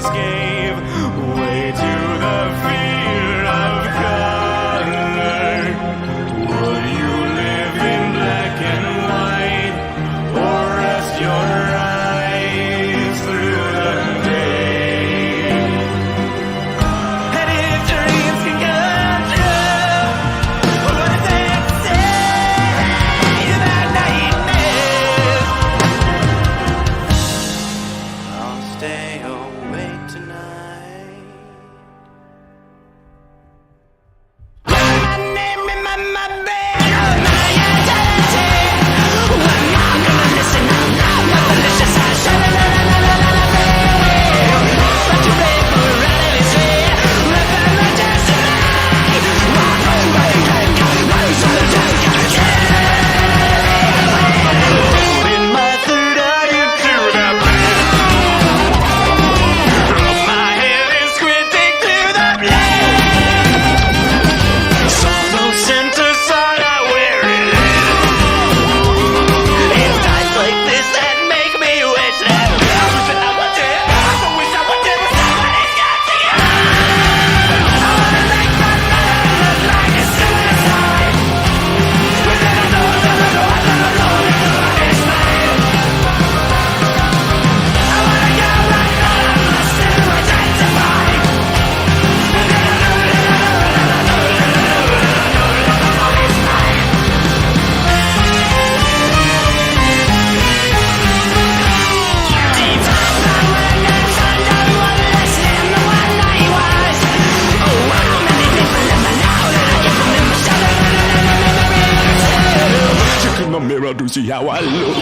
escape way to the fear of color. Would you live in black and white, or rest your eyes through the day? And if dreams can come true, what if they say about nightmares? I'll stay awake tonight. My name in my bed, my identity. I'm not gonna listen, I'm not malicious. I shall but you pay for reality. Live by my destiny. Walk home by the time, rise on the in my third eye into the black. My head is squinting to the black. Some center side I wear it. It's times like this that make me wish that I wish I would do somebody's got to get. I wanna make my life look like a suicide. But I don't know, it's mine. I wanna go right now, I must still identify. Deep down my witness, I know one less than the one I was. Oh, how many people in my now that I give them in my shadow? Check in the mirror to see how I look.